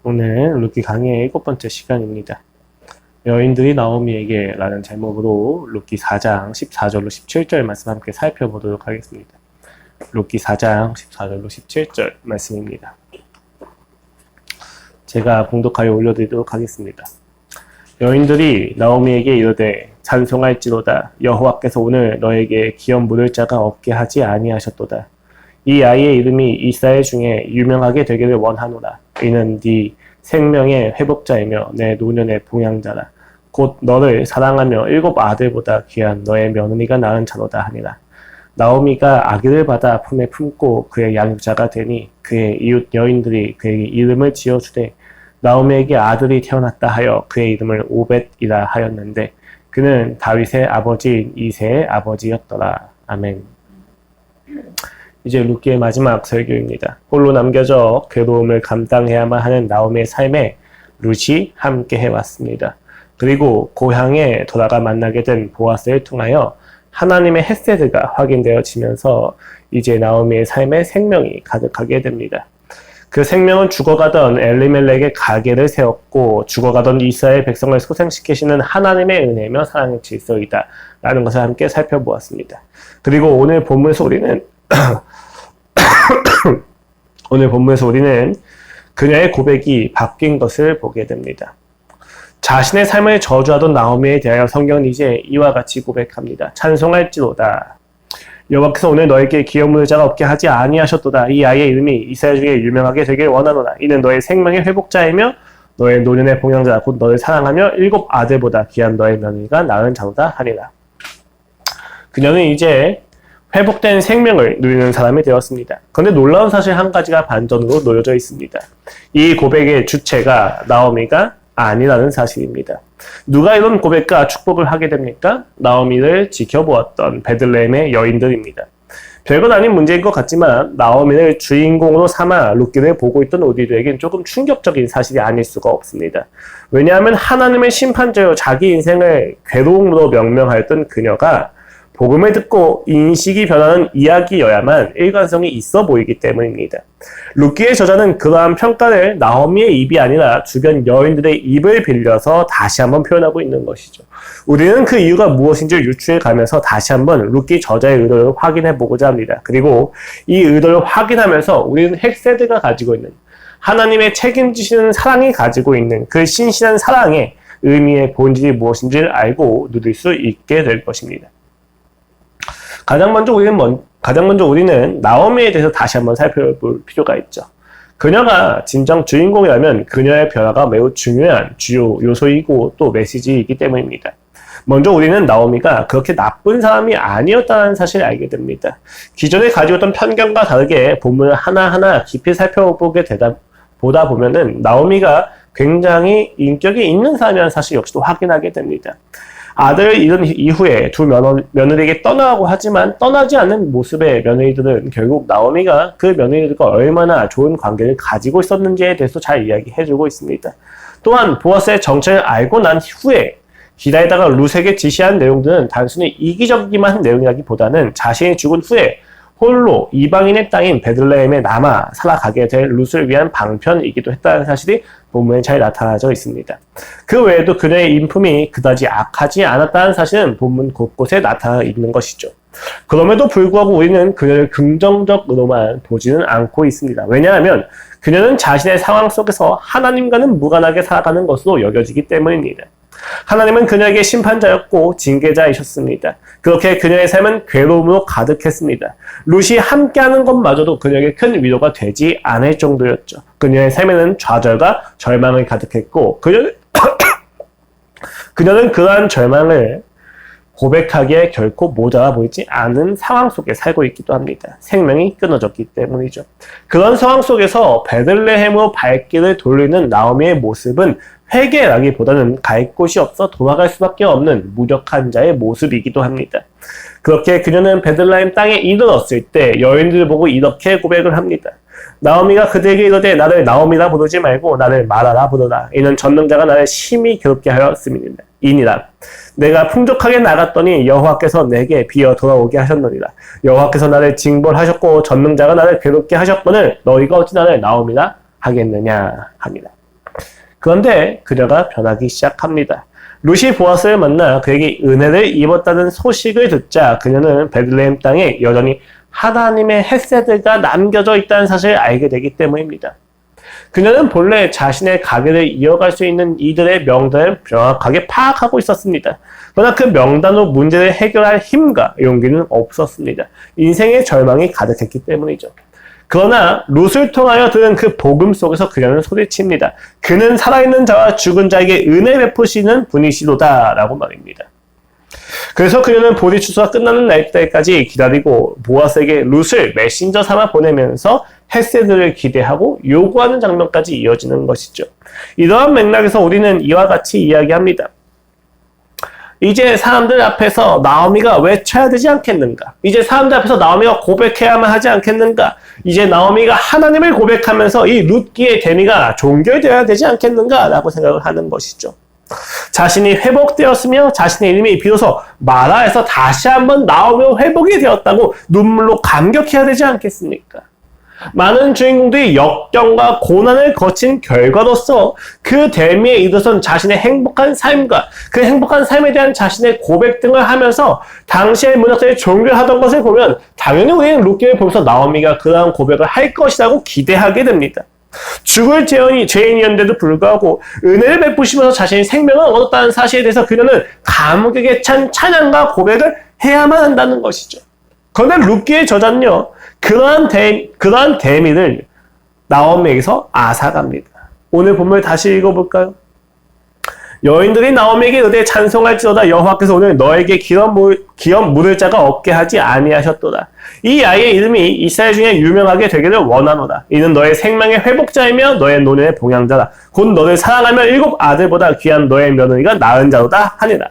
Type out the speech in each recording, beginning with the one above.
오늘 룻기 강의의 7번째 시간입니다. 여인들이 나오미에게 라는 제목으로 룻기 4장 14절로 17절 말씀 함께 살펴보도록 하겠습니다. 룻기 4장 14절로 17절 말씀입니다. 제가 봉독하여 올려드리도록 하겠습니다. 여인들이 나오미에게 이르되 찬송할지로다 여호와께서 오늘 너에게 기업 물을 자가 없게 하지 아니하셨도다. 이 아이의 이름이 이스라엘 중에 유명하게 되기를 원하노라. 이는 네 생명의 회복자이며 내 노년의 봉양자라. 곧 너를 사랑하며 7 아들보다 귀한 너의 며느리가 낳은 자로다 하니라. 나오미가 아기를 받아 품에 품고 그의 양육자가 되니 그의 이웃 여인들이 그에게 이름을 지어주되 나오미에게 아들이 태어났다 하여 그의 이름을 오벳이라 하였는데 그는 다윗의 아버지인 이새의 아버지였더라. 아멘. 이제 룻기의 마지막 설교입니다. 홀로 남겨져 괴로움을 감당해야만 하는 나오미의 삶에 룻이 함께 해왔습니다. 그리고 고향에 돌아가 만나게 된 보아스를 통하여 하나님의 헤세드가 확인되어지면서 이제 나오미의 삶에 생명이 가득하게 됩니다. 그 생명은 죽어가던 엘리멜렉의 가게를 세웠고 죽어가던 이스라엘 백성을 소생시키시는 하나님의 은혜며 사랑의 질서이다 라는 것을 함께 살펴보았습니다. 그리고 오늘 본문에서 우리는 그녀의 고백이 바뀐 것을 보게 됩니다. 자신의 삶을 저주하던 나오미에 대하여 성경은 이제 이와 같이 고백합니다. 찬송할지로다. 여호와께서 오늘 너에게 기업 물을 자가 없게 하지 아니하셨도다. 이 아이의 이름이 이스라엘 중에 유명하게 되길 원하노라. 이는 너의 생명의 회복자이며 너의 노년의 봉양자라. 곧 너를 사랑하며 7 아들보다 귀한 너의 며느리가 낳은 자로다 하니라. 그녀는 이제 회복된 생명을 누리는 사람이 되었습니다. 그런데 놀라운 사실 한 가지가 반전으로 놓여져 있습니다. 이 고백의 주체가 나오미가 아니라는 사실입니다. 누가 이런 고백과 축복을 하게 됩니까? 나오미를 지켜보았던 베들레헴의 여인들입니다. 별것 아닌 문제인 것 같지만 나오미를 주인공으로 삼아 룻기를 보고 있던 우리들에겐 조금 충격적인 사실이 아닐 수가 없습니다. 왜냐하면 하나님의 심판자여 자기 인생을 괴로움으로 명명하였던 그녀가 복음을 듣고 인식이 변하는 이야기여야만 일관성이 있어 보이기 때문입니다. 룻기의 저자는 그러한 평가를 나오미의 입이 아니라 주변 여인들의 입을 빌려서 다시 한번 표현하고 있는 것이죠. 우리는 그 이유가 무엇인지를 유추해 가면서 다시 한번 룻기 저자의 의도를 확인해 보고자 합니다. 그리고 이 의도를 확인하면서 우리는 헥세드가 가지고 있는 하나님의 책임지시는 사랑이 가지고 있는 그 신실한 사랑의 의미의 본질이 무엇인지를 알고 누릴 수 있게 될 것입니다. 가장 먼저 우리는 나오미에 대해서 다시 한번 살펴볼 필요가 있죠. 그녀가 진정 주인공이라면 그녀의 변화가 매우 중요한 주요 요소이고 또 메시지이기 때문입니다. 먼저 우리는 나오미가 그렇게 나쁜 사람이 아니었다는 사실을 알게 됩니다. 기존에 가지고 있던 편견과 다르게 본문을 하나하나 깊이 살펴보게 보다 보면은 나오미가 굉장히 인격이 있는 사람이라는 사실 역시도 확인하게 됩니다. 아들을 잃은 이후에 두 며느리에게 떠나라고 하지만 떠나지 않는 모습의 며느리들은 결국 나오미가 그 며느리들과 얼마나 좋은 관계를 가지고 있었는지에 대해서 잘 이야기해주고 있습니다. 또한 보아스의 정체를 알고 난 후에 기다리다가 룻에게 지시한 내용들은 단순히 이기적이기만 한 내용이라기보다는 자신이 죽은 후에 홀로 이방인의 땅인 베들레헴에 남아 살아가게 될 룻을 위한 방편이기도 했다는 사실이 본문에 잘 나타나져 있습니다. 그 외에도 그녀의 인품이 그다지 악하지 않았다는 사실은 본문 곳곳에 나타나 있는 것이죠. 그럼에도 불구하고 우리는 그녀를 긍정적으로만 보지는 않고 있습니다. 왜냐하면 그녀는 자신의 상황 속에서 하나님과는 무관하게 살아가는 것으로 여겨지기 때문입니다. 하나님은 그녀에게 심판자였고 징계자이셨습니다. 그렇게 그녀의 삶은 괴로움으로 가득했습니다. 룻이 함께하는 것마저도 그녀에게 큰 위로가 되지 않을 정도였죠. 그녀의 삶에는 좌절과 절망을 가득했고 그녀는 그러한 절망을 고백하기에 결코 모자라 보이지 않은 상황 속에 살고 있기도 합니다. 생명이 끊어졌기 때문이죠. 그런 상황 속에서 베들레헴으로 발길을 돌리는 나오미의 모습은 회개라기보다는 갈 곳이 없어 돌아갈 수밖에 없는 무력한 자의 모습이기도 합니다. 그렇게 그녀는 베들레헴 땅에 이르렀을 때 여인들을 보고 이렇게 고백을 합니다. 나오미가 그들에게 이르되 나를 나오미라 부르지 말고 나를 마라라 부르라. 이는 전능자가 나를 심히 괴롭게 하였음이니라. 내가 풍족하게 나갔더니 여호와께서 내게 비어 돌아오게 하셨느니라. 여호와께서 나를 징벌하셨고 전능자가 나를 괴롭게 하셨거늘 너희가 어찌 나를 나오미라 하겠느냐 합니다. 그런데 그녀가 변하기 시작합니다. 룻이 보아스를 만나 그에게 은혜를 입었다는 소식을 듣자 그녀는 베들레헴 땅에 여전히 하나님의 헤세드가 남겨져 있다는 사실을 알게 되기 때문입니다. 그녀는 본래 자신의 가게를 이어갈 수 있는 이들의 명단을 명확하게 파악하고 있었습니다. 그러나 그 명단으로 문제를 해결할 힘과 용기는 없었습니다. 인생의 절망이 가득했기 때문이죠. 그러나 룻을 통하여 들은 그 복음 속에서 그녀는 소리칩니다. 그는 살아있는 자와 죽은 자에게 은혜 베푸시는 분이시로다 라고 말입니다. 그래서 그녀는 보리 추수가 끝나는 날까지 기다리고 보아스에게 룻을 메신저 삼아 보내면서 헤세드를 기대하고 요구하는 장면까지 이어지는 것이죠. 이러한 맥락에서 우리는 이와 같이 이야기합니다. 이제 사람들 앞에서 나오미가 외쳐야 되지 않겠는가? 이제 사람들 앞에서 나오미가 고백해야만 하지 않겠는가? 이제 나오미가 하나님을 고백하면서 이 룻기의 대미가 종결되어야 되지 않겠는가? 라고 생각을 하는 것이죠. 자신이 회복되었으며 자신의 이름이 비로소 마라에서 다시 한번 나오며 회복이 되었다고 눈물로 감격해야 되지 않겠습니까? 많은 주인공들이 역경과 고난을 거친 결과로서 그 대미에 이르선 자신의 행복한 삶과 그 행복한 삶에 대한 자신의 고백 등을 하면서 당시의 문학자들이 종교하던 것을 보면 당연히 우리는 룻기를 보면서 나오미가 그러한 고백을 할 것이라고 기대하게 됩니다. 죽을 죄인이었는데도 불구하고 은혜를 베푸시면서 자신의 생명을 얻었다는 사실에 대해서 그녀는 감격에 찬 찬양과 고백을 해야만 한다는 것이죠. 그런데 룻기의 저자는요, 그러한 대미를 나오미에게서 앗아갑니다. 오늘 본문을 다시 읽어볼까요? 여인들이 나오미에게 이르되 찬송할지로다 여호와께서 오늘 너에게 기업 물을 자가 없게 하지 아니하셨도다. 이 아이의 이름이 이스라엘 중에 유명하게 되기를 원하노라. 이는 너의 생명의 회복자이며 너의 노년의 봉양자라. 곧 너를 사랑하며 7 아들보다 귀한 너의 며느리가 낳은 자로다 하니라.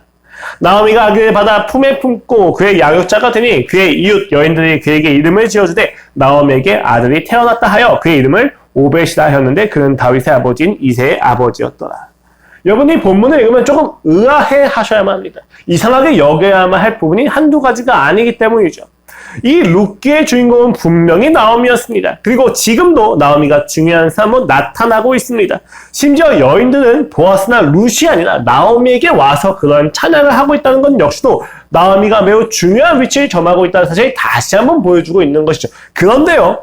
나오미가 아기를 받아 품에 품고 그의 양육자가 되니 그의 이웃 여인들이 그에게 이름을 지어주되 나오미에게 아들이 태어났다 하여 그의 이름을 오벳이라 하였는데 그는 다윗의 아버지인 이새의 아버지였더라. 여러분이 본문을 읽으면 조금 의아해 하셔야만 합니다. 이상하게 여겨야만 할 부분이 한두 가지가 아니기 때문이죠. 이 룻기의 주인공은 분명히 나오미였습니다. 그리고 지금도 나오미가 중요한 사람으로 나타나고 있습니다. 심지어 여인들은 보아스나 룻이 아니라 나오미에게 와서 그런 찬양을 하고 있다는 건 역시도 나오미가 매우 중요한 위치를 점하고 있다는 사실을 다시 한번 보여주고 있는 것이죠. 그런데요,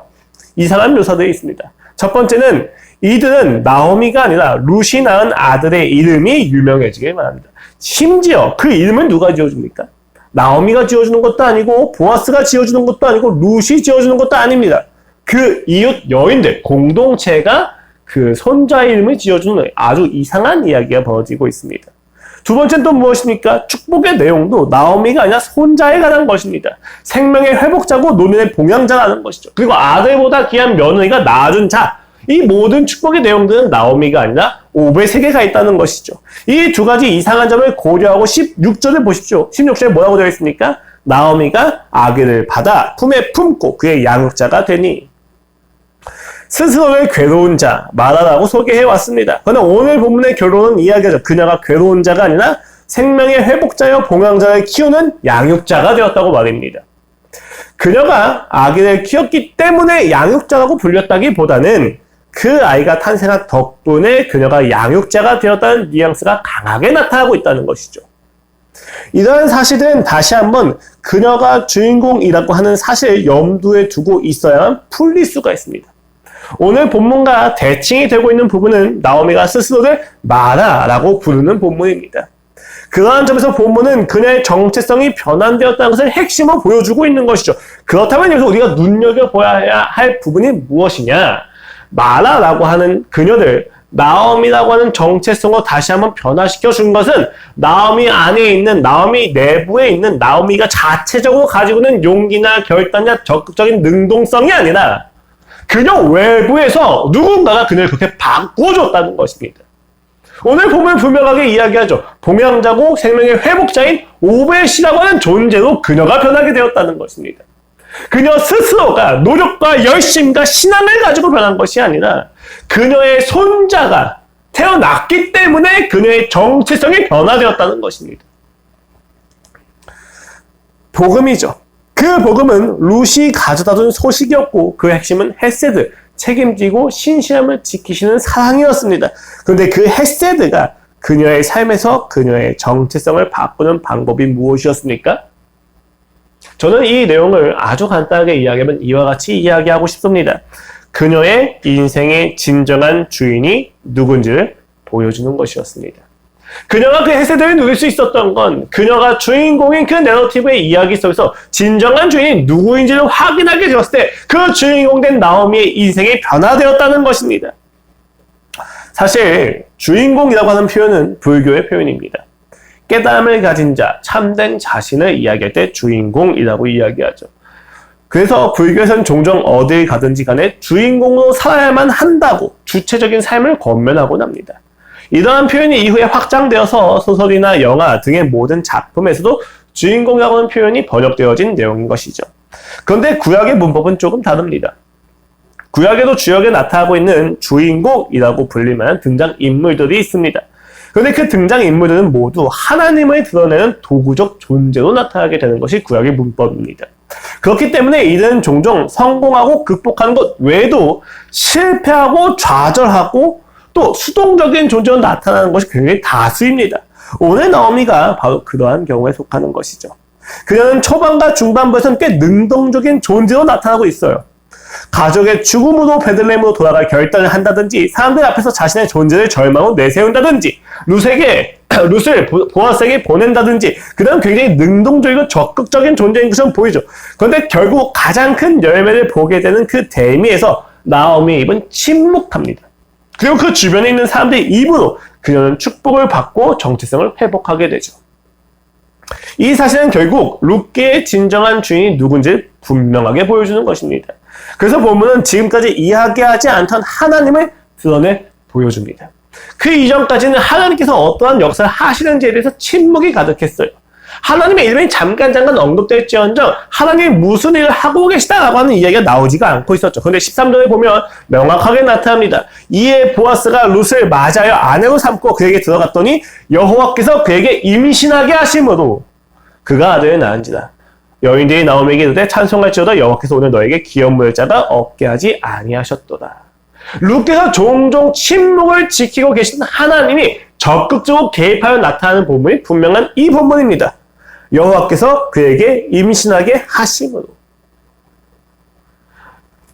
이상한 묘사들이 있습니다. 첫 번째는 이들은 나오미가 아니라 룻이 낳은 아들의 이름이 유명해지길 바랍니다. 심지어 그 이름을 누가 지어줍니까? 나오미가 지어주는 것도 아니고 보아스가 지어주는 것도 아니고 룻이 지어주는 것도 아닙니다. 그 이웃 여인들 공동체가 그 손자의 이름을 지어주는 아주 이상한 이야기가 벌어지고 있습니다. 두 번째는 또 무엇입니까? 축복의 내용도 나오미가 아니라 손자에 관한 것입니다. 생명의 회복자고 노년의 봉양자라는 것이죠. 그리고 아들보다 귀한 며느리가 낳아준 자, 이 모든 축복의 내용들은 나오미가 아니라 오벳에게 가 있다는 것이죠. 이 두 가지 이상한 점을 고려하고 16절을 보십시오. 16절에 뭐라고 되어 있습니까? 나오미가 아기를 받아 품에 품고 그의 양육자가 되니 스스로를 괴로운 자, 마라라고 소개해 왔습니다. 그러나 오늘 본문의 결론은 이야기하죠. 그녀가 괴로운 자가 아니라 생명의 회복자여 봉양자를 키우는 양육자가 되었다고 말입니다. 그녀가 아기를 키웠기 때문에 양육자라고 불렸다기보다는 그 아이가 탄생한 덕분에 그녀가 양육자가 되었다는 뉘앙스가 강하게 나타나고 있다는 것이죠. 이러한 사실은 다시 한번 그녀가 주인공이라고 하는 사실을 염두에 두고 있어야만 풀릴 수가 있습니다. 오늘 본문과 대칭이 되고 있는 부분은 나오미가 스스로를 마라라고 부르는 본문입니다. 그러한 점에서 본문은 그녀의 정체성이 변환되었다는 것을 핵심으로 보여주고 있는 것이죠. 그렇다면 여기서 우리가 눈여겨봐야 할 부분이 무엇이냐? 마라라고 하는 그녀들, 나오미라고 하는 정체성으로 다시 한번 변화시켜 준 것은 나오미 안에 있는, 나오미 내부에 있는 나오미가 자체적으로 가지고 있는 용기나 결단이나 적극적인 능동성이 아니라 그녀 외부에서 누군가가 그녀를 그렇게 바꾸어줬다는 것입니다. 오늘 보면 분명하게 이야기하죠. 봉양자고 생명의 회복자인 오벳이라고 하는 존재로 그녀가 변하게 되었다는 것입니다. 그녀 스스로가 노력과 열심과 신앙을 가지고 변한 것이 아니라 그녀의 손자가 태어났기 때문에 그녀의 정체성이 변화되었다는 것입니다. 복음이죠. 그 복음은 룻이 가져다 준 소식이었고 그 핵심은 헤세드, 책임지고 신실함을 지키시는 사랑이었습니다. 그런데 그 헤세드가 그녀의 삶에서 그녀의 정체성을 바꾸는 방법이 무엇이었습니까? 저는 이 내용을 아주 간단하게 이야기하면 이와 같이 이야기하고 싶습니다. 그녀의 인생의 진정한 주인이 누군지를 보여주는 것이었습니다. 그녀가 그 헤세드를 누릴 수 있었던 건 그녀가 주인공인 그 내러티브의 이야기 속에서 진정한 주인이 누구인지를 확인하게 되었을 때 그 주인공된 나오미의 인생이 변화되었다는 것입니다. 사실 주인공이라고 하는 표현은 불교의 표현입니다. 깨달음을 가진 자, 참된 자신을 이야기할 때 주인공이라고 이야기하죠. 그래서 불교에서는 종종 어딜 가든지 간에 주인공으로 살아야만 한다고 주체적인 삶을 권면하곤 합니다. 이러한 표현이 이후에 확장되어서 소설이나 영화 등의 모든 작품에서도 주인공이라고 하는 표현이 번역되어진 내용인 것이죠. 그런데 구약의 문법은 조금 다릅니다. 구약에도 주역에 나타나고 있는 주인공이라고 불릴만한 등장인물들이 있습니다. 그런데 그 등장인물들은 모두 하나님을 드러내는 도구적 존재로 나타나게 되는 것이 구약의 문법입니다. 그렇기 때문에 이들은 종종 성공하고 극복하는 것 외에도 실패하고 좌절하고 또 수동적인 존재로 나타나는 것이 굉장히 다수입니다. 오늘 나오미가 바로 그러한 경우에 속하는 것이죠. 그녀는 초반과 중반부에서는 꽤 능동적인 존재로 나타나고 있어요. 가족의 죽음으로 베들레헴으로 돌아갈 결단을 한다든지, 사람들 앞에서 자신의 존재를 절망으로 내세운다든지, 룻을 보아스에게 보낸다든지, 그다음 굉장히 능동적이고 적극적인 존재인 것처럼 보이죠. 그런데 결국 가장 큰 열매를 보게 되는 그 대미에서 나오미의 입은 침묵합니다. 그리고 그 주변에 있는 사람들의 입으로 그녀는 축복을 받고 정체성을 회복하게 되죠. 이 사실은 결국 룻계의 진정한 주인이 누군지 분명하게 보여주는 것입니다. 그래서 본문은 지금까지 이야기하지 않던 하나님을 드러내 보여줍니다. 그 이전까지는 하나님께서 어떠한 역사를 하시는지에 대해서 침묵이 가득했어요. 하나님의 이름이 잠깐 언급될지언정 하나님이 무슨 일을 하고 계시다라고 하는 이야기가 나오지가 않고 있었죠. 그런데 13절에 보면 명확하게 나타납니다. 이에 보아스가 룻을 맞아요 아내로 삼고 그에게 들어갔더니 여호와께서 그에게 임신하게 하심으로 그가 아들을 낳은지라. 여인들이 나오미에게 이르되 찬송할지어다 여호와께서 오늘 너에게 기업 물자가 없게 하지 아니하셨도다. 룻께서 종종 침묵을 지키고 계신 하나님이 적극적으로 개입하여 나타나는 본문이 분명한 이 본문입니다. 여호와께서 그에게 임신하게 하심으로.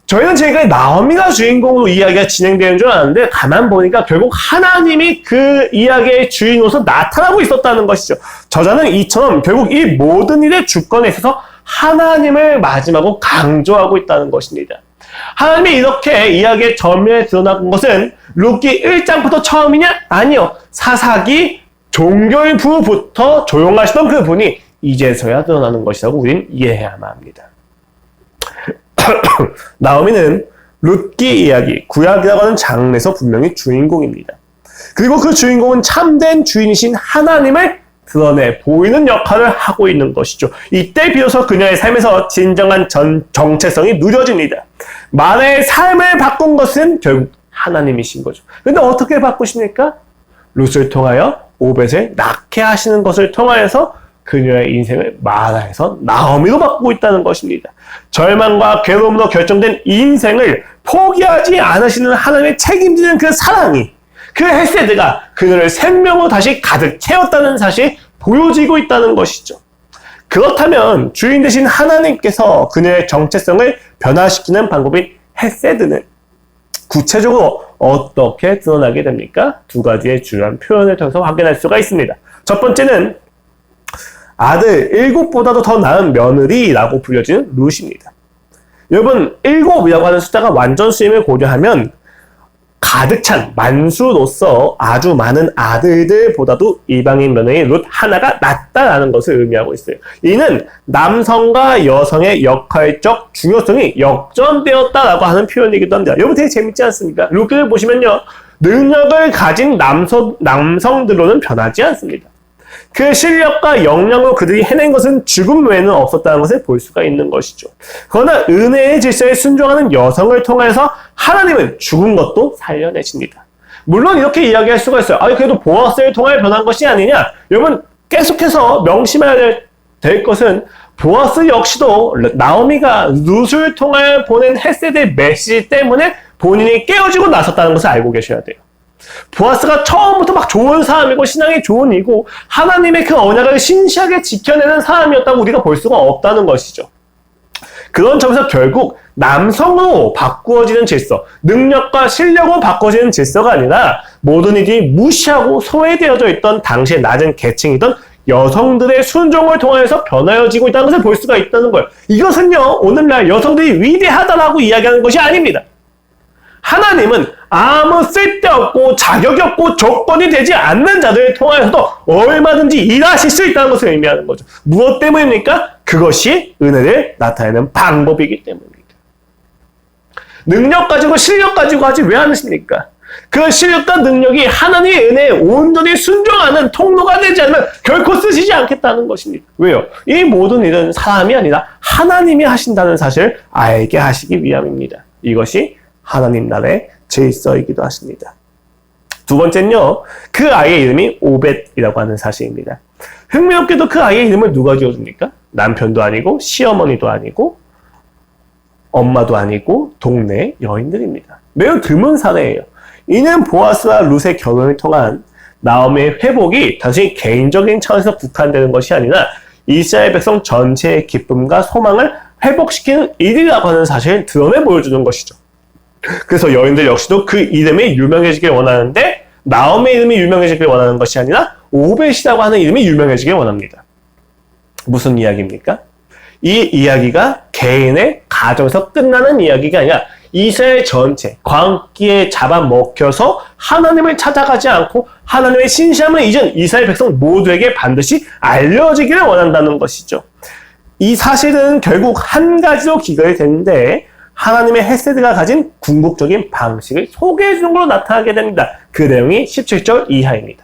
저희는 지금까지 나오미가 주인공으로 이야기가 진행되는 줄 알았는데 가만 보니까 결국 하나님이 그 이야기의 주인으로서 나타나고 있었다는 것이죠. 저자는 이처럼 결국 이 모든 일의 주권에 있어서 하나님을 마지막으로 강조하고 있다는 것입니다. 하나님이 이렇게 이야기의 전면에 드러난 것은 룻기 1장부터 처음이냐? 아니요. 사사기 종결부부터 조용하시던 그 분이 이제서야 드러나는 것이라고 우리는 이해해야만 합니다. 나오미는 룻기 이야기, 구약이라고 하는 장르에서 분명히 주인공입니다. 그리고 그 주인공은 참된 주인이신 하나님을 드러내 보이는 역할을 하고 있는 것이죠. 이때 비로소 그녀의 삶에서 진정한 정체성이 누려집니다. 마라의 삶을 바꾼 것은 결국 하나님이신 거죠. 그런데 어떻게 바꾸십니까? 룻을 통하여 오벳을 낳게 하시는 것을 통하여서 그녀의 인생을 마라에서 나오미로 바꾸고 있다는 것입니다. 절망과 괴로움으로 결정된 인생을 포기하지 않으시는 하나님의 책임지는 그 사랑이, 그 헤세드가 그녀를 생명으로 다시 가득 채웠다는 사실이 보여지고 있다는 것이죠. 그렇다면 주인 되신 하나님께서 그녀의 정체성을 변화시키는 방법인 헤세드는 구체적으로 어떻게 드러나게 됩니까? 두 가지의 중요한 표현을 통해서 확인할 수가 있습니다. 첫 번째는 아들 7보다도 더 나은 며느리라고 불려지는 룻입니다. 여러분 7이라고 하는 숫자가 완전 수임을 고려하면 가득 찬 만수로서 아주 많은 아들들보다도 이방인 며느리 룻 하나가 낫다라는 것을 의미하고 있어요. 이는 남성과 여성의 역할적 중요성이 역전되었다라고 하는 표현이기도 합니다. 여러분 되게 재밌지 않습니까? 룻기를 보시면요. 능력을 가진 남성들로는 변하지 않습니다. 그 실력과 역량으로 그들이 해낸 것은 죽음 외에는 없었다는 것을 볼 수가 있는 것이죠. 그러나 은혜의 질서에 순종하는 여성을 통해서 하나님은 죽은 것도 살려내십니다. 물론 이렇게 이야기할 수가 있어요. 그래도 보아스를 통하여 변한 것이 아니냐? 여러분 계속해서 명심해야 될 것은 보아스 역시도 나오미가 룻을 통하여 보낸 헤세드의 메시지 때문에 본인이 깨어지고 나섰다는 것을 알고 계셔야 돼요. 보아스가 처음부터 막 좋은 사람이고 신앙이 좋은 이고 하나님의 그 언약을 신실하게 지켜내는 사람이었다고 우리가 볼 수가 없다는 것이죠. 그런 점에서 결국 남성으로 바꾸어지는 질서, 능력과 실력으로 바꿔지는 질서가 아니라 모든 일이 무시하고 소외되어져 있던 당시의 낮은 계층이던 여성들의 순종을 통해서 변화해지고 있다는 것을 볼 수가 있다는 거예요. 이것은요, 오늘날 여성들이 위대하다라고 이야기하는 것이 아닙니다. 하나님은 아무 쓸데없고 자격이 없고 조건이 되지 않는 자들을 통하여서도 얼마든지 일하실 수 있다는 것을 의미하는 거죠. 무엇 때문입니까? 그것이 은혜를 나타내는 방법이기 때문입니다. 능력 가지고 실력 가지고 하지 왜 않으십니까? 그 실력과 능력이 하나님의 은혜에 온전히 순종하는 통로가 되지 않으면 결코 쓰시지 않겠다는 것입니다. 왜요? 이 모든 일은 사람이 아니라 하나님이 하신다는 사실을 알게 하시기 위함입니다. 이것이 하나님 나라의 질서이기도 하십니다. 두 번째는요, 그 아이의 이름이 오벳이라고 하는 사실입니다. 흥미롭게도 그 아이의 이름을 누가 지어줍니까? 남편도 아니고 시어머니도 아니고 엄마도 아니고 동네 여인들입니다. 매우 드문 사례예요. 이는 보아스와 룻의 결혼을 통한 나오미의 회복이 단순히 개인적인 차원에서 국한되는 것이 아니라 이스라엘 백성 전체의 기쁨과 소망을 회복시키는 일이라고 하는 사실을 드러내 보여주는 것이죠. 그래서 여인들 역시도 그 이름이 유명해지길 원하는데 나오미의 이름이 유명해지길 원하는 것이 아니라 오벳이라고 하는 이름이 유명해지길 원합니다. 무슨 이야기입니까? 이 이야기가 개인의 가정에서 끝나는 이야기가 아니라 이스라엘 전체 광기에 잡아먹혀서 하나님을 찾아가지 않고 하나님의 신실함을 잊은 이스라엘 백성 모두에게 반드시 알려지기를 원한다는 것이죠. 이 사실은 결국 한 가지로 귀결이 되는데 하나님의 헤세드가 가진 궁극적인 방식을 소개해 주는 걸로 나타나게 됩니다. 그 내용이 17절 이하입니다.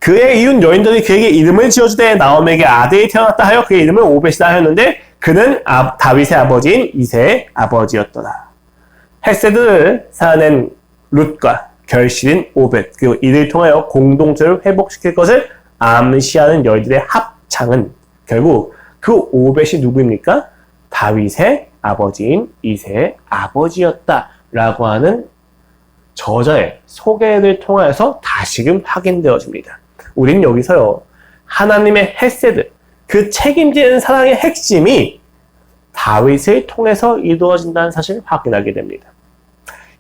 그의 이웃 여인들이 그에게 이름을 지어주되 나오미에게 아들이 태어났다 하여 그의 이름을 오벳이라 하였는데 그는 다윗의 아버지인 이새의 아버지였더라. 헤세드를 살아낸 룻과 결실인 오벳 그리고 이를 통하여 공동체를 회복시킬 것을 암시하는 여인들의 합창은 결국 그 오벳이 누구입니까? 다윗의 아버지인 이새의 아버지였다라고 하는 저자의 소개를 통해서 다시금 확인되어집니다. 우린 여기서요, 하나님의 헤세드, 그 책임지는 사랑의 핵심이 다윗을 통해서 이루어진다는 사실을 확인하게 됩니다.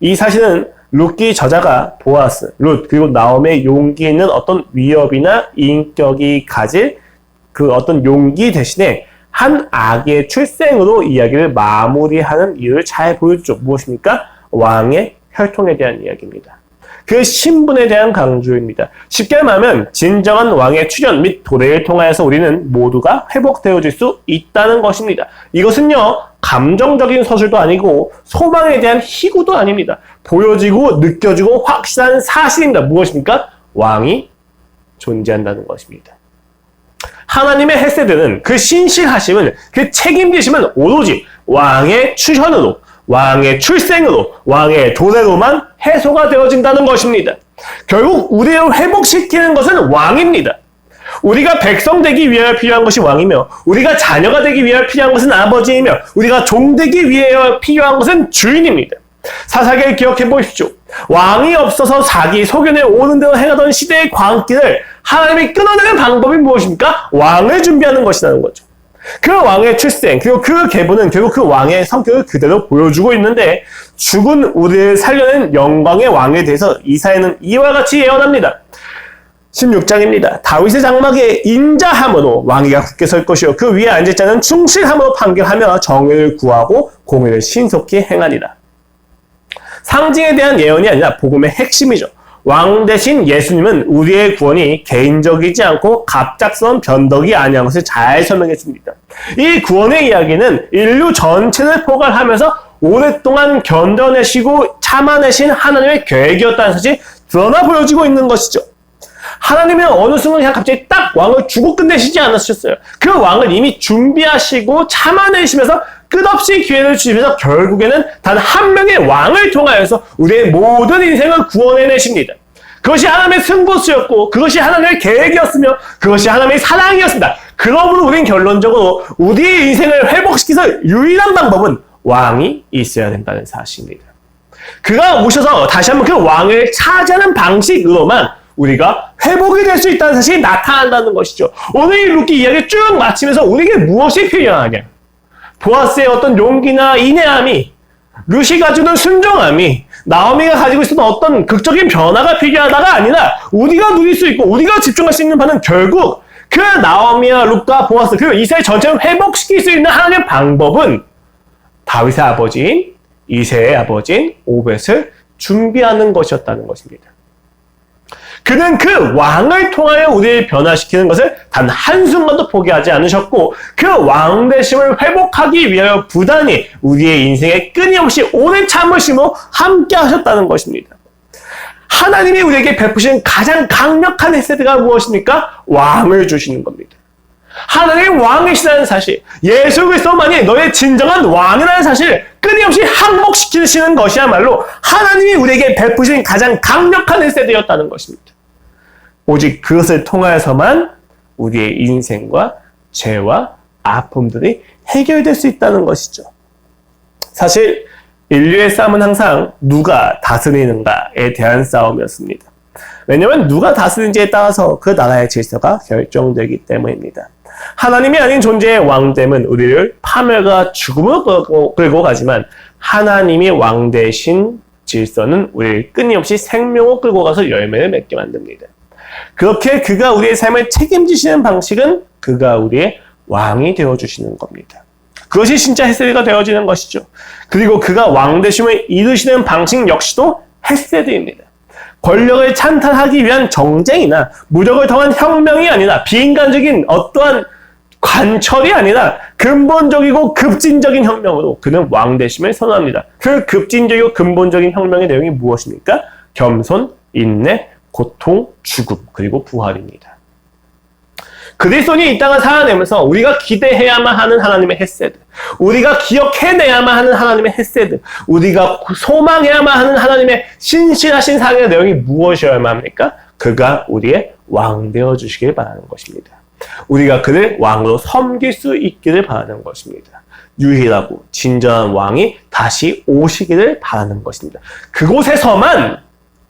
이 사실은 룻기 저자가 보아스, 룻, 그리고 나오미의 용기 있는 어떤 위협이나 인격이 가질 그 어떤 용기 대신에 한 아기의 출생으로 이야기를 마무리하는 이유를 잘 보여주죠. 무엇입니까? 왕의 혈통에 대한 이야기입니다. 그 신분에 대한 강조입니다. 쉽게 말하면 진정한 왕의 출현 및 도래를 통하여서 우리는 모두가 회복되어질 수 있다는 것입니다. 이것은요, 감정적인 서술도 아니고 소망에 대한 희구도 아닙니다. 보여지고 느껴지고 확실한 사실입니다. 무엇입니까? 왕이 존재한다는 것입니다. 하나님의 헤세드는 그 신실하심은 그 책임지심은 오로지 왕의 출현으로 왕의 출생으로 왕의 도래로만 해소가 되어진다는 것입니다. 결국 우리를 회복시키는 것은 왕입니다. 우리가 백성 되기 위하여 필요한 것이 왕이며 우리가 자녀가 되기 위하여 필요한 것은 아버지이며 우리가 종 되기 위하여 필요한 것은 주인입니다. 사사기를 기억해 보십시오. 왕이 없어서 자기 소견에 오는 대로 행하던 시대의 광기를 하나님이 끊어내는 방법이 무엇입니까? 왕을 준비하는 것이라는 거죠. 그 왕의 출생, 그리고 그 계보는 결국 그 왕의 성격을 그대로 보여주고 있는데 죽은 우리를 살려낸 영광의 왕에 대해서 이사야는 이와 같이 예언합니다. 16장입니다. 다윗의 장막에 인자함으로 왕위가 굳게 설 것이요 그 위에 앉을 자는 충실함으로 판결하며 정의를 구하고 공의를 신속히 행하리라. 상징에 대한 예언이 아니라 복음의 핵심이죠. 왕 대신 예수님은 우리의 구원이 개인적이지 않고 갑작스러운 변덕이 아니한 것을 잘 설명해 줍니다. 이 구원의 이야기는 인류 전체를 포괄하면서 오랫동안 견뎌내시고 참아내신 하나님의 계획이었다는 사실이 드러나 보여지고 있는 것이죠. 하나님은 어느 순간 그냥 갑자기 딱 왕을 주고 끝내시지 않으셨어요. 그 왕을 이미 준비하시고 참아내시면서 끝없이 기회를 주시면서 결국에는 단 한 명의 왕을 통하여서 우리의 모든 인생을 구원해내십니다. 그것이 하나님의 승부수였고 그것이 하나님의 계획이었으며 그것이 하나님의 사랑이었습니다. 그러므로 우리는 결론적으로 우리의 인생을 회복시키서 유일한 방법은 왕이 있어야 된다는 사실입니다. 그가 오셔서 다시 한번 그 왕을 차지하는 방식으로만 우리가 회복이 될 수 있다는 사실이 나타난다는 것이죠. 오늘 이 룻기 이야기 쭉 마치면서 우리에게 무엇이 필요하냐? 보아스의 어떤 용기나 인내함이, 룻이 가지는 순종함이, 나오미가 가지고 있었던 어떤 극적인 변화가 필요하다가 아니라 우리가 누릴 수 있고 우리가 집중할 수 있는 바는 결국 그 나오미와 룻과 보아스 그리고 이스라엘 전체를 회복시킬 수 있는 하나님의 방법은 다윗의 아버지인 이새의 아버지인 오벳을 준비하는 것이었다는 것입니다. 그는 그 왕을 통하여 우리를 변화시키는 것을 단 한순간도 포기하지 않으셨고 그 왕대심을 회복하기 위하여 부단히 우리의 인생에 끊임없이 오랜 참으심으로 함께 하셨다는 것입니다. 하나님이 우리에게 베푸신 가장 강력한 헤세드가 무엇입니까? 왕을 주시는 겁니다. 하나님 왕이시라는 사실, 예수 그리스도만이 너의 진정한 왕이라는 사실을 끊임없이 항복시키시는 것이야말로 하나님이 우리에게 베푸신 가장 강력한 헤세드였다는 것입니다. 오직 그것을 통하여서만 우리의 인생과 죄와 아픔들이 해결될 수 있다는 것이죠. 사실 인류의 싸움은 항상 누가 다스리는가에 대한 싸움이었습니다. 왜냐하면 누가 다스리는지에 따라서 그 나라의 질서가 결정되기 때문입니다. 하나님이 아닌 존재의 왕됨은 우리를 파멸과 죽음으로 끌고 가지만 하나님이 왕 되신 질서는 우리를 끊임없이 생명으로 끌고 가서 열매를 맺게 만듭니다. 그렇게 그가 우리의 삶을 책임지시는 방식은 그가 우리의 왕이 되어주시는 겁니다. 그것이 진짜 헤세드가 되어지는 것이죠. 그리고 그가 왕 되심을 이루시는 방식 역시도 헤세드입니다. 권력을 찬탈하기 위한 정쟁이나 무력을 통한 혁명이 아니라 비인간적인 어떠한 관철이 아니라 근본적이고 급진적인 혁명으로 그는 왕 되심을 선언합니다. 그 급진적이고 근본적인 혁명의 내용이 무엇입니까? 겸손, 인내, 고통, 죽음, 그리고 부활입니다. 그리스도인이 이 땅을 살아내면서 우리가 기대해야만 하는 하나님의 헤세드, 우리가 기억해내야만 하는 하나님의 헤세드, 우리가 소망해야만 하는 하나님의 신실하신 사랑의 내용이 무엇이어야만 합니까? 그가 우리의 왕 되어주시길 바라는 것입니다. 우리가 그를 왕으로 섬길 수 있기를 바라는 것입니다. 유일하고 진정한 왕이 다시 오시기를 바라는 것입니다. 그곳에서만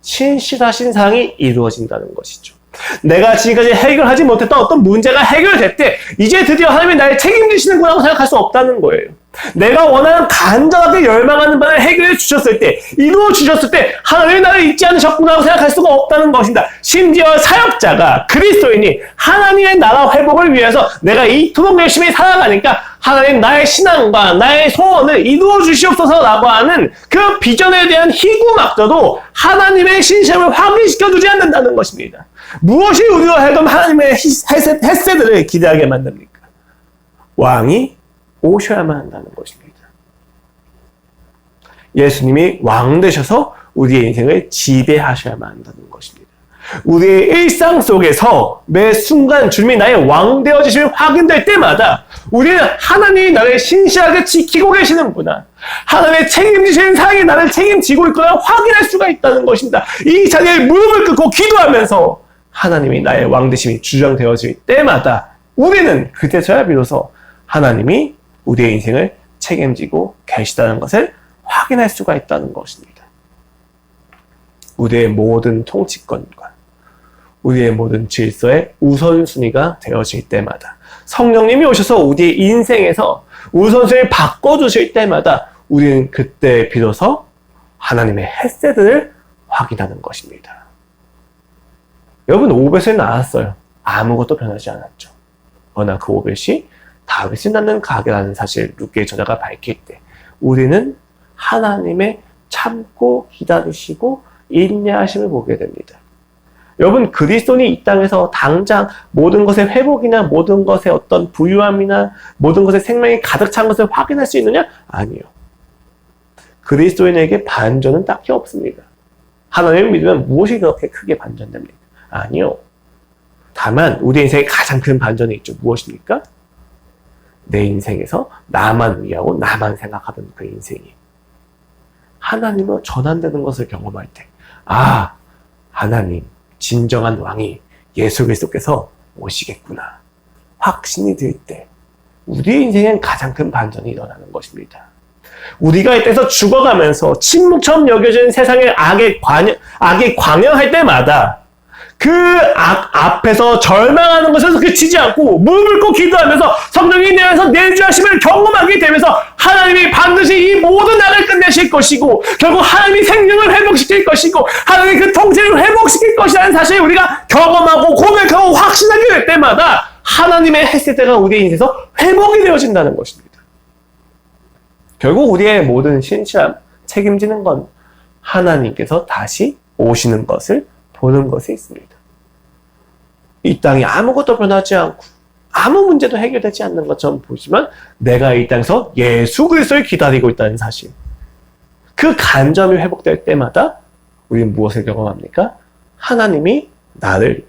신실하신 사랑이 이루어진다는 것이죠. 내가 지금까지 해결하지 못했던 어떤 문제가 해결됐대. 이제 드디어 하나님이 나를 책임지시는구나 생각할 수 없다는 거예요. 내가 원하는 간절하게 열망하는 바를 해결해 주셨을 때, 이루어 주셨을 때 하나님이 나를 잊지 않으셨구나 생각할 수가 없다는 것입니다. 심지어 사역자가, 그리스도인이 하나님의 나라 회복을 위해서 내가 이토록 열심히 살아가니까 하나님 나의 신앙과 나의 소원을 이루어 주시옵소서라고 하는 그 비전에 대한 희구막저도 하나님의 신심을 확인시켜 주지 않는다는 것입니다. 무엇이 우리가 해도 하나님의 헤세드를 기대하게 만듭니까? 왕이 오셔야만 한다는 것입니다. 예수님이 왕 되셔서 우리의 인생을 지배하셔야만 한다는 것입니다. 우리의 일상 속에서 매 순간 주님이 나의 왕 되어지심이 확인될 때마다 우리는 하나님이 나를 신실하게 지키고 계시는구나, 하나님의 책임지시는 사랑이 나를 책임지고 있구나 확인할 수가 있다는 것입니다. 이 자리에 무릎을 꿇고 기도하면서 하나님이 나의 왕 되심이 주장되어질 때마다 우리는 그때서야 비로소 하나님이 우리의 인생을 책임지고 계시다는 것을 확인할 수가 있다는 것입니다. 우리의 모든 통치권과 우리의 모든 질서의 우선순위가 되어질 때마다, 성령님이 오셔서 우리의 인생에서 우선순위를 바꿔주실 때마다 우리는 그때 비로소 하나님의 헤세드를 확인하는 것입니다. 여러분, 오벳을 낳았어요. 아무것도 변하지 않았죠. 그러나 그 오벳이 다윗을 낳는 가게라는 사실 룻기의 저자가 밝힐 때 우리는 하나님의 참고 기다리시고 인내하심을 보게 됩니다. 여러분, 그리스도인이 이 땅에서 당장 모든 것의 회복이나 모든 것의 어떤 부유함이나 모든 것의 생명이 가득 찬 것을 확인할 수 있느냐? 아니요. 그리스도인에게 반전은 딱히 없습니다. 하나님을 믿으면 무엇이 그렇게 크게 반전됩니까? 아니요. 다만 우리 인생에 가장 큰 반전이 있죠. 무엇입니까? 내 인생에서 나만 위하고 나만 생각하던 그 인생이 하나님으로 전환되는 것을 경험할 때, 아, 하나님 진정한 왕이 예수 그리스도께서 오시겠구나 확신이 들 때 우리의 인생엔 가장 큰 반전이 일어나는 것입니다. 우리가 이때서 죽어가면서 침묵처럼 여겨지는 세상의 악에 관영할 때마다 그 악 앞에서 절망하는 것에서 그치지 않고 무릎을 꿇고 기도하면서 성령이 내 안에서 내주하심을 경험하게 되면서 하나님이 반드시 이 모든 악을 끝내실 것이고 결국 하나님이 생명을 회복시킬 것이고 하나님이 그 통제를 회복시킬 것이라는 사실을 우리가 경험하고 고백하고 확신하게 될 때마다 하나님의 헤세드가 우리의 인생에서 회복이 되어진다는 것입니다. 결국 우리의 모든 신실함, 책임지는 건 하나님께서 다시 오시는 것을 보는 것에 있습니다. 이 땅이 아무것도 변하지 않고 아무 문제도 해결되지 않는 것처럼 보지만 내가 이 땅에서 예수 그리스도를 기다리고 있다는 사실. 그 간점이 회복될 때마다 우리는 무엇을 경험합니까? 하나님이 나를,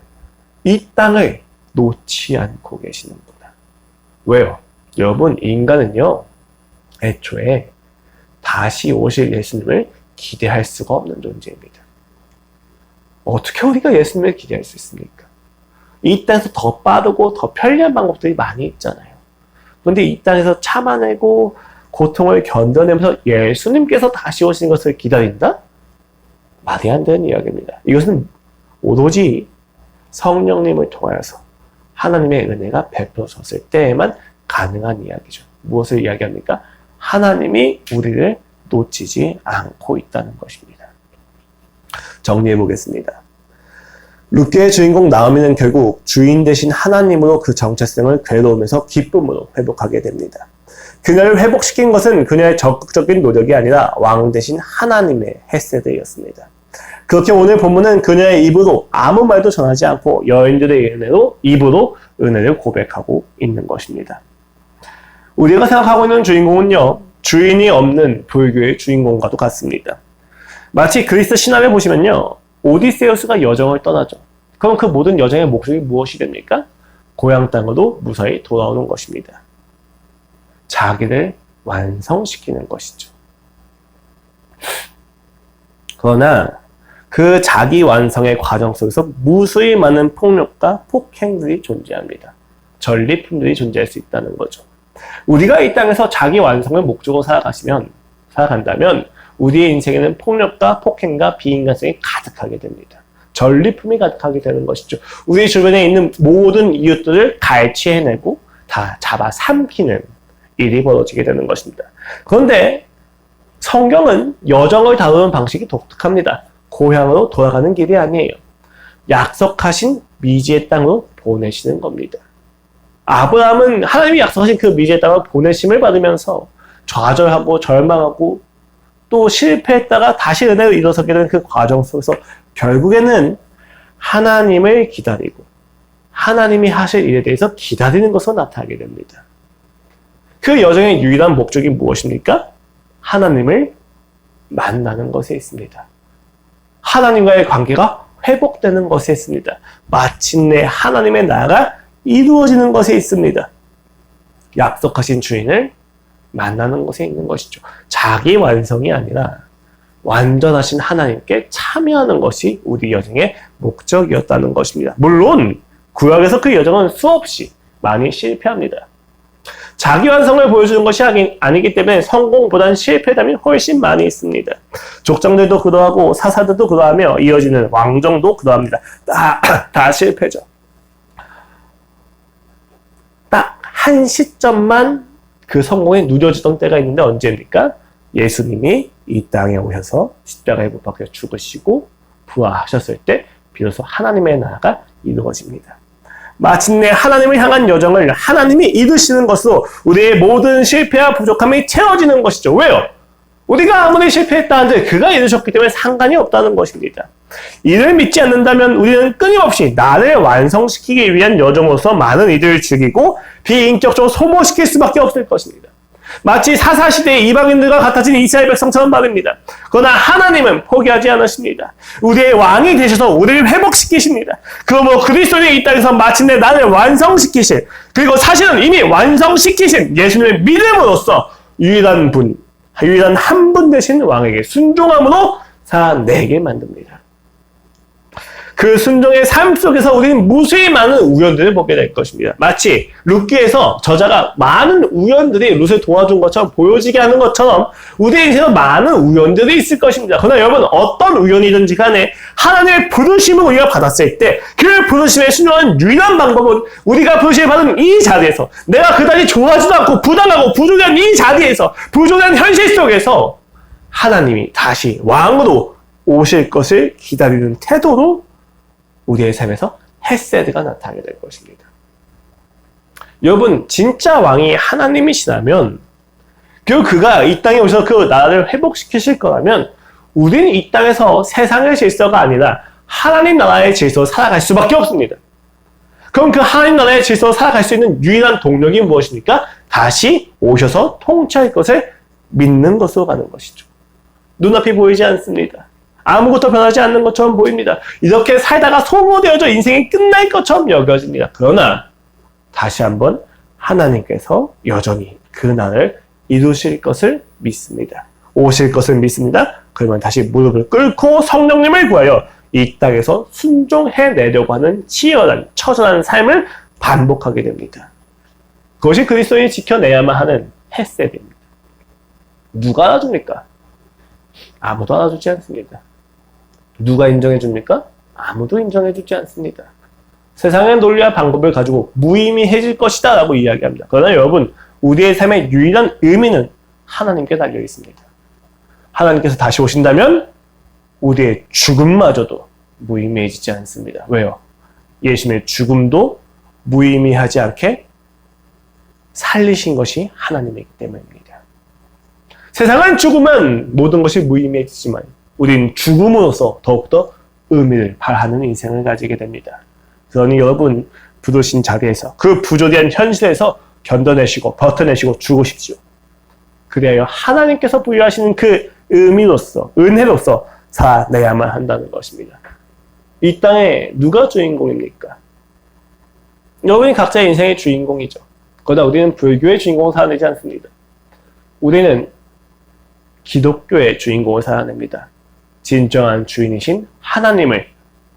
이 땅을 놓지 않고 계시는구나. 왜요? 여러분, 인간은요, 애초에 다시 오실 예수님을 기대할 수가 없는 존재입니다. 어떻게 우리가 예수님을 기대할 수 있습니까? 이 땅에서 더 빠르고 더 편리한 방법들이 많이 있잖아요. 그런데 이 땅에서 참아내고 고통을 견뎌내면서 예수님께서 다시 오시는 것을 기다린다? 말이 안 되는 이야기입니다. 이것은 오로지 성령님을 통하여서 하나님의 은혜가 베풀어졌을 때에만 가능한 이야기죠. 무엇을 이야기합니까? 하나님이 우리를 놓치지 않고 있다는 것입니다. 정리해 보겠습니다. 룻기의 주인공 나오미는 결국 주인 되신 하나님으로 그 정체성을 괴로움에서 기쁨으로 회복하게 됩니다. 그녀를 회복시킨 것은 그녀의 적극적인 노력이 아니라 왕 되신 하나님의 헤세드였습니다. 그렇게 오늘 본문은 그녀의 입으로 아무 말도 전하지 않고 여인들의 은혜로 입으로 은혜를 고백하고 있는 것입니다. 우리가 생각하고 있는 주인공은요, 주인이 없는 불교의 주인공과도 같습니다. 마치 그리스 신화를 보시면요, 오디세우스가 여정을 떠나죠. 그럼 그 모든 여정의 목적이 무엇이 됩니까? 고향 땅으로 무사히 돌아오는 것입니다. 자기를 완성시키는 것이죠. 그러나 그 자기 완성의 과정 속에서 무수히 많은 폭력과 폭행들이 존재합니다. 전리품들이 존재할 수 있다는 거죠. 우리가 이 땅에서 자기 완성을 목적으로 살아간다면 우리의 인생에는 폭력과 폭행과 비인간성이 가득하게 됩니다. 전리품이 가득하게 되는 것이죠. 우리 주변에 있는 모든 이웃들을 갈취해내고 다 잡아 삼키는 일이 벌어지게 되는 것입니다. 그런데 성경은 여정을 다루는 방식이 독특합니다. 고향으로 돌아가는 길이 아니에요. 약속하신 미지의 땅으로 보내시는 겁니다. 아브라함은 하나님이 약속하신 그 미지의 땅으로 보내심을 받으면서 좌절하고 절망하고 또 실패했다가 다시 은혜로 일어서게 되는 그 과정 속에서 결국에는 하나님을 기다리고 하나님이 하실 일에 대해서 기다리는 것으로 나타나게 됩니다. 그 여정의 유일한 목적이 무엇입니까? 하나님을 만나는 것에 있습니다. 하나님과의 관계가 회복되는 것에 있습니다. 마침내 하나님의 나라가 이루어지는 것에 있습니다. 약속하신 주인을 만나는 것에 있는 것이죠. 자기 완성이 아니라 완전하신 하나님께 참여하는 것이 우리 여정의 목적이었다는 것입니다. 물론 구약에서 그 여정은 수없이 많이 실패합니다. 자기 완성을 보여주는 것이 아니기 때문에 성공보다는 실패담이 훨씬 많이 있습니다. 족장들도 그러하고 사사들도 그러하며 이어지는 왕정도 그러합니다. 다 실패죠. 딱 한 시점만 그 성공이 누려지던 때가 있는데 언제입니까? 예수님이 이 땅에 오셔서 십자가에 못 박혀 죽으시고 부활하셨을 때 비로소 하나님의 나라가 이루어집니다. 마침내 하나님을 향한 여정을 하나님이 이루시는 것으로 우리의 모든 실패와 부족함이 채워지는 것이죠. 왜요? 우리가 아무리 실패했다 한들 그가 이루셨기 때문에 상관이 없다는 것입니다. 이를 믿지 않는다면 우리는 끊임없이 나를 완성시키기 위한 여정으로서 많은 이들을 즐기고 비인격적으로 소모시킬 수밖에 없을 것입니다. 마치 사사시대의 이방인들과 같아진 이스라엘 백성처럼 말입니다. 그러나 하나님은 포기하지 않으십니다. 우리의 왕이 되셔서 우리를 회복시키십니다. 그러므로 그리스도의 이 땅에서 마침내 나를 완성시키실, 그리고 사실은 이미 완성시키신 예수님의 믿음으로써 유일한 한 분 되신 왕에게 순종함으로 살아내게 만듭니다. 그 순종의 삶 속에서 우리는 무수히 많은 우연들을 보게 될 것입니다. 마치 룻기에서 저자가 많은 우연들이 룻을 도와준 것처럼 보여지게 하는 것처럼 우리의 인생에 많은 우연들이 있을 것입니다. 그러나 여러분 어떤 우연이든지 간에 하나님의 부르심을 우리가 받았을 때 그 부르심에 순종하는 유일한 방법은 우리가 부르심을 받은 이 자리에서 내가 그다지 좋아하지도 않고 부당하고 부족한 이 자리에서 부족한 현실 속에서 하나님이 다시 왕으로 오실 것을 기다리는 태도로 우리의 삶에서 헤세드가 나타나게 될 것입니다. 여러분 진짜 왕이 하나님이시라면 그리고 그가 이 땅에 오셔서 그 나라를 회복시키실 거라면 우리는 이 땅에서 세상의 질서가 아니라 하나님 나라의 질서로 살아갈 수밖에 없습니다. 그럼 그 하나님 나라의 질서로 살아갈 수 있는 유일한 동력이 무엇입니까? 다시 오셔서 통치할 것을 믿는 것으로 가는 것이죠. 눈앞이 보이지 않습니다. 아무것도 변하지 않는 것처럼 보입니다. 이렇게 살다가 소모되어져 인생이 끝날 것처럼 여겨집니다. 그러나 다시 한번 하나님께서 여전히 그 날을 이루실 것을 믿습니다. 오실 것을 믿습니다. 그러면 다시 무릎을 꿇고 성령님을 구하여 이 땅에서 순종해내려고 하는 치열한 처절한 삶을 반복하게 됩니다. 그것이 그리스도인이 지켜내야만 하는 헤세드입니다. 누가 알아줍니까? 아무도 알아주지 않습니다. 누가 인정해줍니까? 아무도 인정해주지 않습니다. 세상의 논리와 방법을 가지고 무의미해질 것이다 라고 이야기합니다. 그러나 여러분 우리의 삶의 유일한 의미는 하나님께 달려 있습니다. 하나님께서 다시 오신다면 우리의 죽음마저도 무의미해지지 않습니다. 왜요? 예수님의 죽음도 무의미하지 않게 살리신 것이 하나님이기 때문입니다. 세상은 죽으면 모든 것이 무의미해지지만 우린 죽음으로써 더욱더 의미를 발하는 인생을 가지게 됩니다. 그러니 여러분 부르신 자리에서 그 부조리한 현실에서 견뎌내시고 버텨내시고 죽으십시오. 그래야 하나님께서 부여하시는 그 의미로서 은혜로서 살아내야만 한다는 것입니다. 이 땅에 누가 주인공입니까? 여러분이 각자의 인생의 주인공이죠. 그러나 우리는 불교의 주인공을 살아내지 않습니다. 우리는 기독교의 주인공을 살아냅니다. 진정한 주인이신 하나님을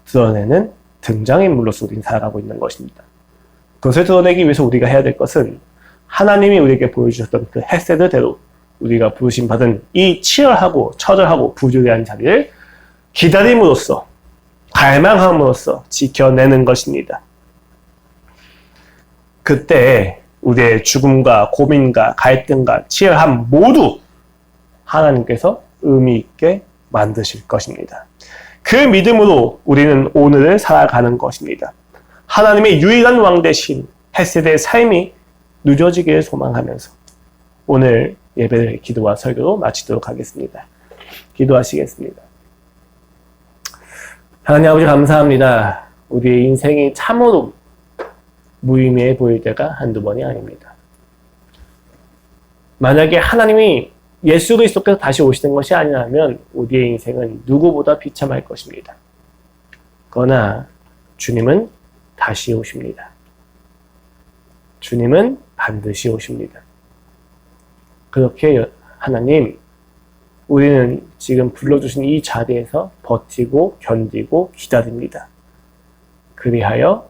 드러내는 등장인물로서 우리는 살아가고 있는 것입니다. 그것을 드러내기 위해서 우리가 해야 될 것은 하나님이 우리에게 보여주셨던 그 헤세드대로 우리가 부르심 받은 이 치열하고 처절하고 부조리한 자리를 기다림으로써 갈망함으로써 지켜내는 것입니다. 그때 우리의 죽음과 고민과 갈등과 치열함 모두 하나님께서 의미 있게 만드실 것입니다. 그 믿음으로 우리는 오늘을 살아가는 것입니다. 하나님의 유일한 왕 대신 헤세드의 삶이 누려지기를 소망하면서 오늘 예배를 기도와 설교로 마치도록 하겠습니다. 기도하시겠습니다. 하나님 아버지 감사합니다. 우리의 인생이 참으로 무의미해 보일 때가 한두 번이 아닙니다. 만약에 하나님이 예수 그리스도께서 다시 오시는 것이 아니라면 우리의 인생은 누구보다 비참할 것입니다. 그러나 주님은 다시 오십니다. 주님은 반드시 오십니다. 그렇게 하나님, 우리는 지금 불러주신 이 자리에서 버티고 견디고 기다립니다. 그리하여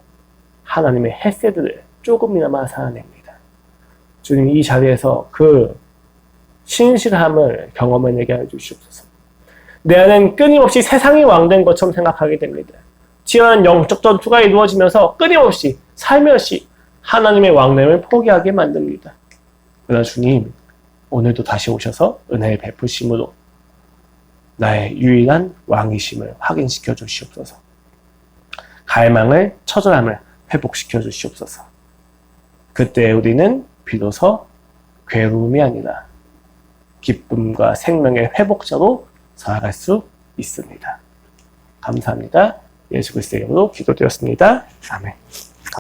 하나님의 헤세드를 조금이나마 살아냅니다. 주님 이 자리에서 그 신실함을 경험해내게 해주시옵소서. 내 안엔 끊임없이 세상이 왕된 것처럼 생각하게 됩니다. 치열한 영적 전투가 이루어지면서 끊임없이 살며시 하나님의 왕됨을 포기하게 만듭니다. 그러나 주님, 오늘도 다시 오셔서 은혜의 베푸심으로 나의 유일한 왕이심을 확인시켜 주시옵소서. 갈망을, 처절함을 회복시켜 주시옵소서. 그때 우리는 비로소 괴로움이 아니라 기쁨과 생명의 회복자로 살아갈 수 있습니다. 감사합니다. 예수 그리스도의 이름으로 기도드렸습니다. 아멘.